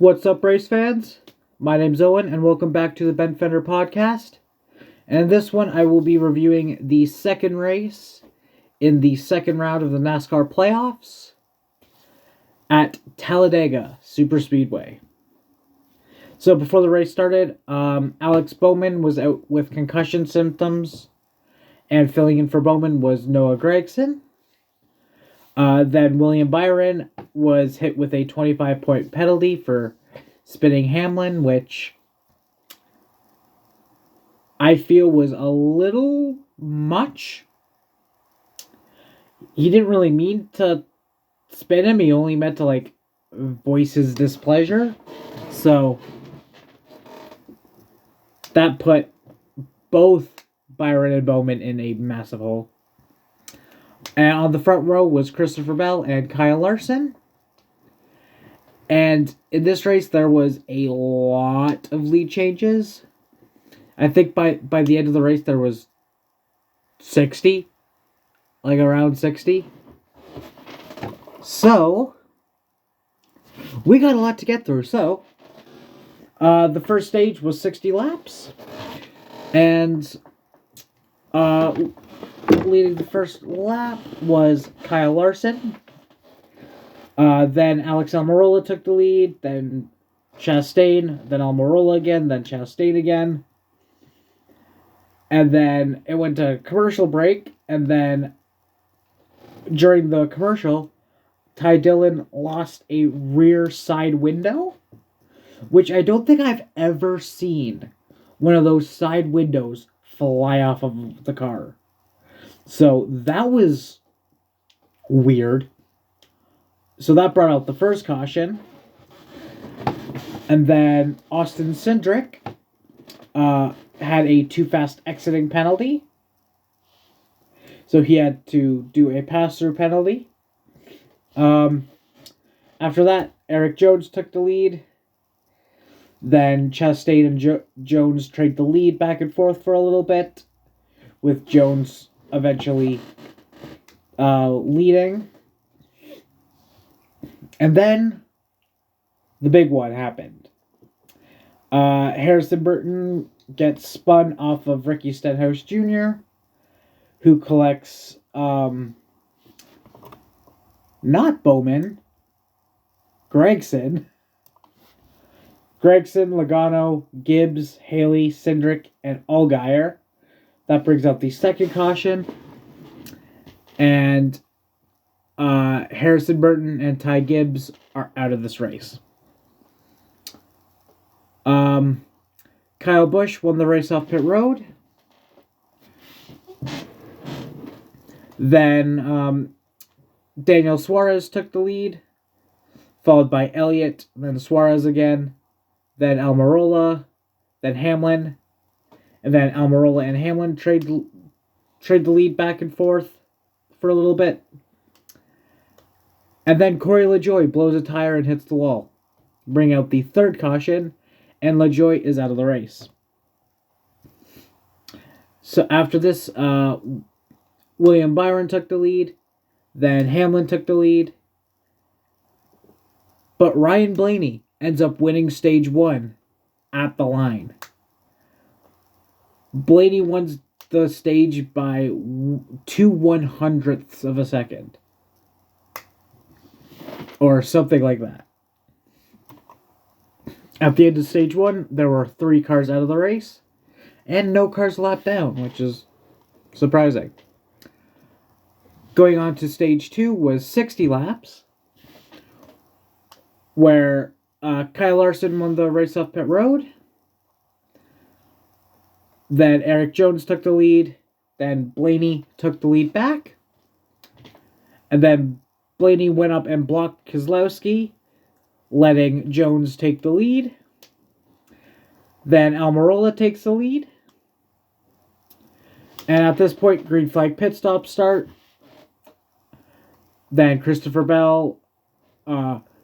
What's up, race fans? My name's Owen, and welcome back to the Ben Fender podcast. And in this one, I will be reviewing the second race in the second round of the NASCAR playoffs at Talladega Superspeedway. So before the race started, Alex Bowman was out with concussion symptoms, and filling in for Bowman was Noah Gragson. Then William Byron was hit with a 25-point penalty for spinning Hamlin, which I feel was a little much. He didn't really mean to spin him. He only meant to, voice his displeasure. So that put both Byron and Bowman in a massive hole. And on the front row was Christopher Bell and Kyle Larson. And in this race, there was a lot of lead changes. I think by the end of the race, there was 60. Around 60. So, we got a lot to get through. So, the first stage was 60 laps. And, leading the first lap was Kyle Larson. Then Alex Almirola took the lead, then Chastain, then Almirola again, then Chastain again. And then it went to commercial break, and then during the commercial, Ty Dillon lost a rear side window, which I don't think I've ever seen one of those side windows fly off of the car. So that was weird. So that brought out the first caution. And then Austin Cindric had a too fast exiting penalty. So he had to do a pass-through penalty. After that, Eric Jones took the lead. Then Chastain and Jones traded the lead back and forth for a little bit, with Jones eventually leading. And then the big one happened. Harrison Burton gets spun off of Ricky Stenhouse Jr., who collects not Bowman, Gragson, Logano, Gibbs, Haley, Cindric, and Allgaier. That brings out the second caution. And Harrison Burton and Ty Gibbs are out of this race. Kyle Busch won the race off pit road. Then Daniel Suarez took the lead, followed by Elliott, then Suarez again, then Almirola, then Hamlin, and then Almirola and Hamlin trade the lead back and forth for a little bit. And then Corey LaJoie blows a tire and hits the wall, bring out the third caution, and LaJoie is out of the race. So after this, William Byron took the lead, then Hamlin took the lead, but Ryan Blaney ends up winning stage 1 at the line. Blaney won the stage by 2/100ths of a second. Or something like that. At the end of stage 1, there were 3 cars out of the race, and no cars lapped down, which is surprising. Going on to stage 2 was 60 laps, where Kyle Larson won the race off pit road. Then Eric Jones took the lead. Then Blaney took the lead back. And then Blaney went up and blocked Keselowski, letting Jones take the lead. Then Almirola takes the lead. And at this point, green flag pit stop start. Then Christopher Bell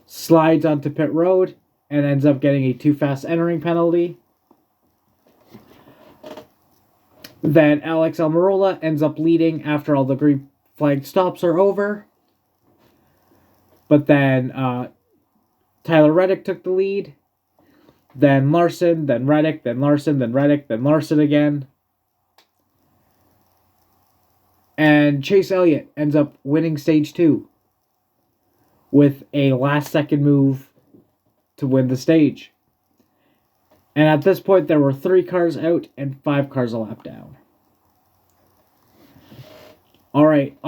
slides onto pit road and ends up getting a too fast entering penalty. Then Alex Almirola ends up leading after all the green flag stops are over. But then Tyler Reddick took the lead. Then Larson, then Reddick, then Larson, then Reddick, then Larson again. And Chase Elliott ends up winning stage 2 with a last-second move to win the stage. And at this point, there were 3 cars out and 5 cars a lap down. All right,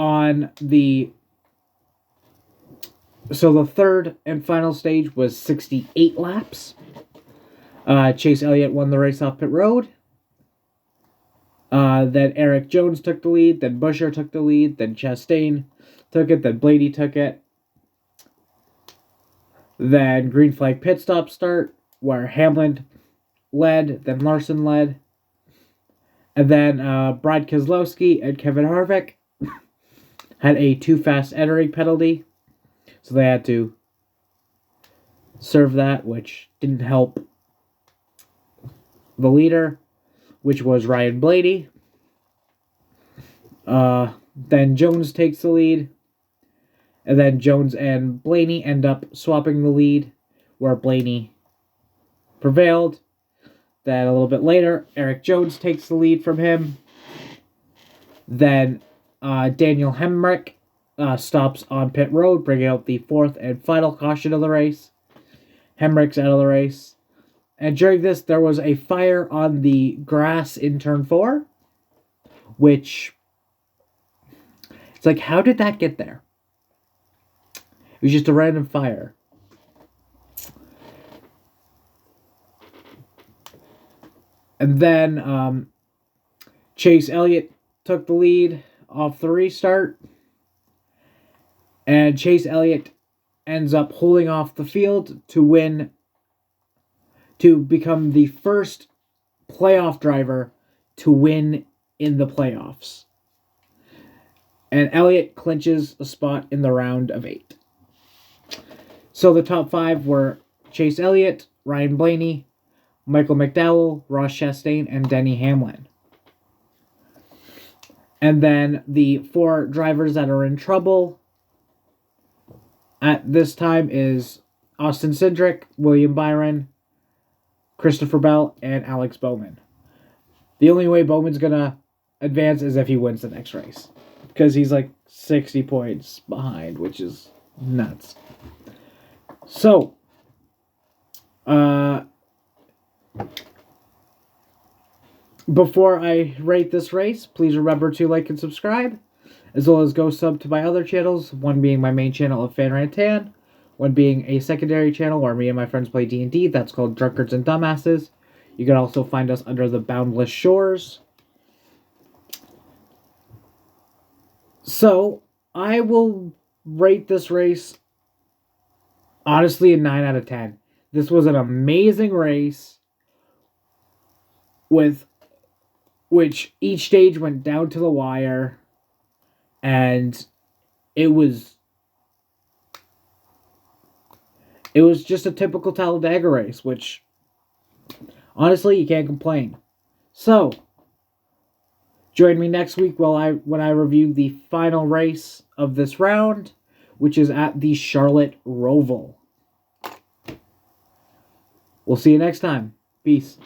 so the third and final stage was 68 laps. Chase Elliott won the race off pit road. Then Eric Jones took the lead. Then Buescher took the lead. Then Chastain took it. Then Blaney took it. Then green flag pit stop start, where Hamlin led. Then Larson led. And then Brad Keselowski and Kevin Harvick had a too fast entering penalty. So they had to serve that, which didn't help the leader, which was Ryan Blaney. Then Jones takes the lead. And then Jones and Blaney end up swapping the lead, where Blaney prevailed. Then a little bit later, Eric Jones takes the lead from him. Then Daniel Hemrick stops on pit road, bringing out the 4th and final caution of the race. Hemrick's out of the race. And during this, there was a fire on the grass in turn 4, which, it's like, how did that get there? It was just a random fire. And then Chase Elliott took the lead off the restart. And Chase Elliott ends up holding off the field to become the first playoff driver to win in the playoffs. And Elliott clinches a spot in the round of 8. So the top 5 were Chase Elliott, Ryan Blaney, Michael McDowell, Ross Chastain, and Denny Hamlin. And then the 4 drivers that are in trouble at this time is Austin Cindric, William Byron, Christopher Bell, and Alex Bowman. The only way Bowman's going to advance is if he wins the next race, because he's like 60 points behind, which is nuts. So, before I rate this race, please remember to like and subscribe, as well as go sub to my other channels, one being my main channel of Fan Rantan, one being a secondary channel where me and my friends play D&D, that's called Drunkards and Dumbasses. You can also find us under the Boundless Shores. So, I will rate this race, honestly, a 9 out of 10. This was an amazing race, with which each stage went down to the wire, and it was just a typical Talladega race, which, honestly, you can't complain. So, join me next week when I review the final race of this round, which is at the Charlotte Roval. We'll see you next time. Peace.